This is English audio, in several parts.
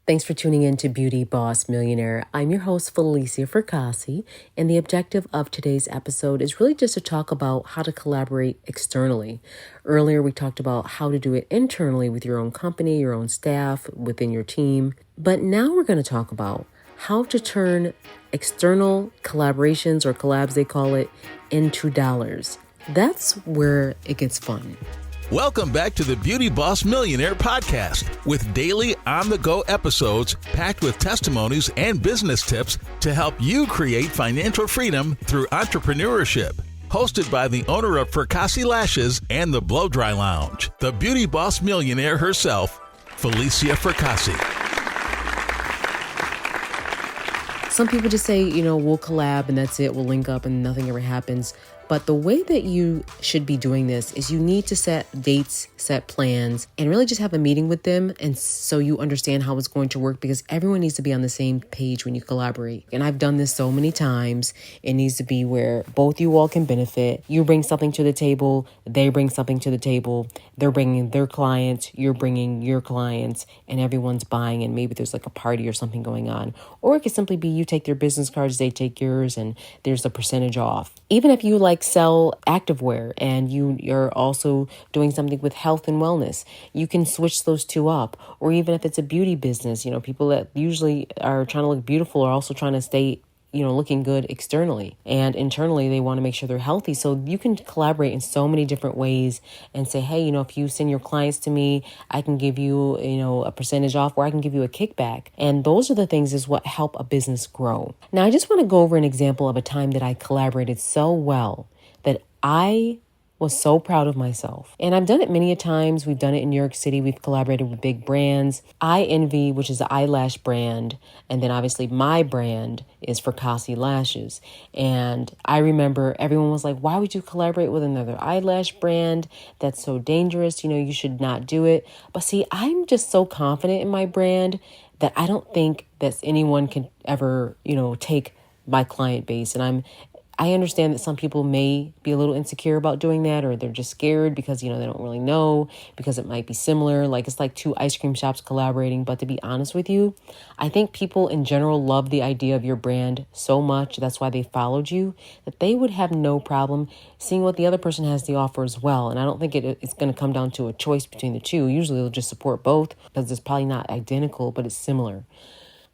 Thanks for tuning in to Beauty Boss Millionaire. I'm your host, Felicia Fracassi, and the objective of today's episode is really just to talk about how to collaborate externally. Earlier, we talked about how to do it internally with your own company, your own staff, within your team. But now we're going to talk about how to turn external collaborations, or collabs they call it, into dollars. That's where it gets fun. Welcome back to the Beauty Boss Millionaire podcast with daily on-the-go episodes packed with testimonies and business tips to help you create financial freedom through entrepreneurship. Hosted by the owner of Fracassi Lashes and the Blow Dry Lounge, the Beauty Boss Millionaire herself, Felicia Fracassi. Some people just say, we'll collab and that's it. We'll link up and nothing ever happens. But the way that you should be doing this is you need to set dates, set plans, and really just have a meeting with them. And so you understand how it's going to work, because everyone needs to be on the same page when you collaborate. And I've done this so many times. It needs to be where both you all can benefit. You bring something to the table. They bring something to the table. They're bringing their clients. You're bringing your clients, and everyone's buying. And maybe there's like a party or something going on. Or it could simply be you take their business cards, they take yours, and there's a percentage off. Even if you sell activewear and you're also doing something with health and wellness, you can switch those two up. Or even if it's a beauty business, people that usually are trying to look beautiful are also trying to stay looking good externally, and internally they want to make sure they're healthy. So you can collaborate in so many different ways and say, hey, if you send your clients to me, I can give you, a percentage off, or I can give you a kickback. And those are the things is what help a business grow. Now, I just want to go over an example of a time that I collaborated so well that I was so proud of myself. And I've done it many a times. We've done it in New York City. We've collaborated with big brands. I Envy, which is an eyelash brand. And then obviously my brand is Fracassi Lashes. And I remember everyone was like, why would you collaborate with another eyelash brand? That's so dangerous. You should not do it. But see, I'm just so confident in my brand that I don't think that anyone can ever, take my client base. And I understand that some people may be a little insecure about doing that, or they're just scared because, they don't really know, because it might be similar. Like it's like two ice cream shops collaborating. But to be honest with you, I think people in general love the idea of your brand so much. That's why they followed you, that they would have no problem seeing what the other person has to offer as well. And I don't think it's going to come down to a choice between the two. Usually they'll just support both because it's probably not identical, but it's similar.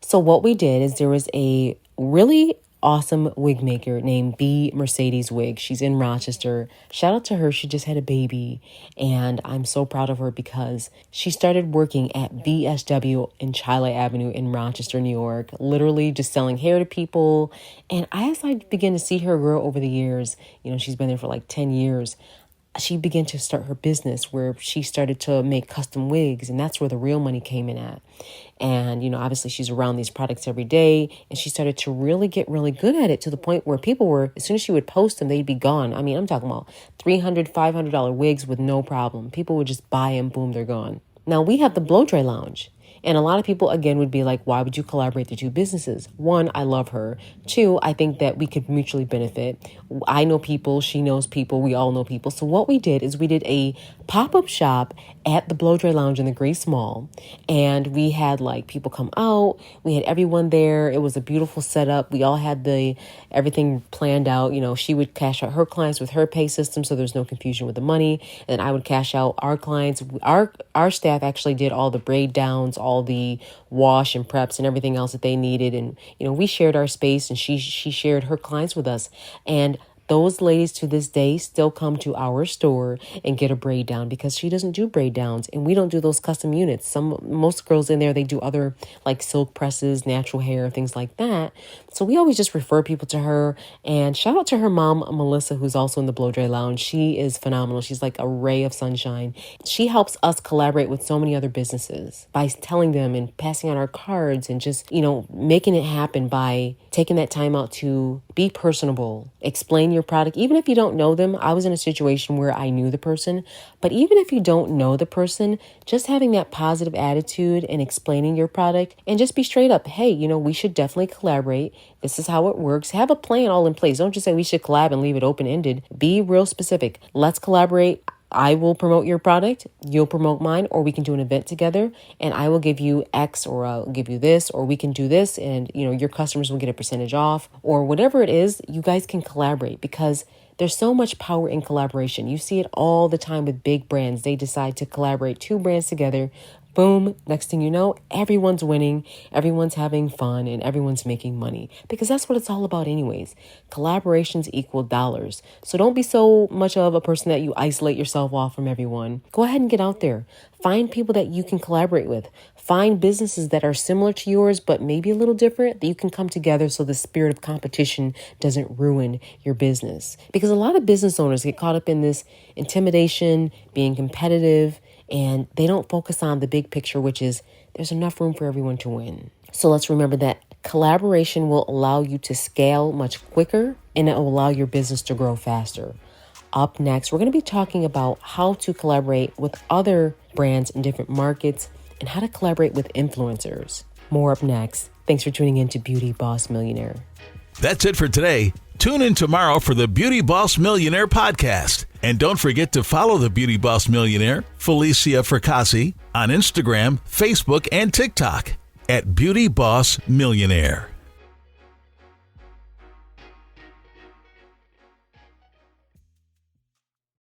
So what we did is there was a really awesome wig maker named B. Mercedes Wig. She's in Rochester. Shout out to her. She just had a baby, and I'm so proud of her because she started working at BSW in Chile Avenue in Rochester, New York, literally just selling hair to people. And as I began to see her grow over the years, she's been there for like 10 years, she began to start her business where she started to make custom wigs, and that's where the real money came in at. And, obviously she's around these products every day, and she started to really get really good at it, to the point where people were, as soon as she would post them, they'd be gone. I mean, I'm talking about $300, $500 wigs with no problem. People would just buy them, boom, they're gone. Now we have the Blow Dry Lounge. And a lot of people, again, would be like, why would you collaborate the two businesses? One, I love her. Two, I think that we could mutually benefit. I know people, she knows people, we all know people. So what we did is we did a pop-up shop at the Blow Dry Lounge in the Grace Mall. And we had people come out. We had everyone there. It was a beautiful setup. We all had everything planned out. She would cash out her clients with her pay system, so there's no confusion with the money. And I would cash out our clients. Our staff actually did all the braid downs, all the wash and preps and everything else that they needed. And, we shared our space, and she shared her clients with us. And those ladies to this day still come to our store and get a braid down, because she doesn't do braid downs and we don't do those custom units. Most girls in there, they do other like silk presses, natural hair, things like that. So we always just refer people to her. And shout out to her mom, Melissa, who's also in the Blow Dry Lounge. She is phenomenal. She's like a ray of sunshine. She helps us collaborate with so many other businesses by telling them and passing out our cards and just, making it happen by taking that time out to be personable, explain your product. Even if you don't know them, I was in a situation where I knew the person, but even if you don't know the person, just having that positive attitude and explaining your product and just be straight up. Hey, we should definitely collaborate. This is how it works. Have a plan all in place. Don't just say we should collab and leave it open-ended. Be real specific. Let's collaborate. I will promote your product, you'll promote mine, or we can do an event together and I will give you X or I'll give you this, or we can do this and, your customers will get a percentage off or whatever it is. You guys can collaborate because there's so much power in collaboration. You see it all the time with big brands. They decide to collaborate 2 brands together. Boom, next thing you know, everyone's winning, everyone's having fun, and everyone's making money. Because that's what it's all about anyways. Collaborations equal dollars. So don't be so much of a person that you isolate yourself off from everyone. Go ahead and get out there. Find people that you can collaborate with. Find businesses that are similar to yours, but maybe a little different, that you can come together so the spirit of competition doesn't ruin your business. Because a lot of business owners get caught up in this intimidation, being competitive, and they don't focus on the big picture, which is there's enough room for everyone to win. So let's remember that collaboration will allow you to scale much quicker and it will allow your business to grow faster. Up next, we're going to be talking about how to collaborate with other brands in different markets and how to collaborate with influencers. More up next. Thanks for tuning in to Beauty Boss Millionaire. That's it for today. Tune in tomorrow for the Beauty Boss Millionaire podcast. And don't forget to follow the Beauty Boss Millionaire, Felicia Fracassi, on Instagram, Facebook, and TikTok at Beauty Boss Millionaire.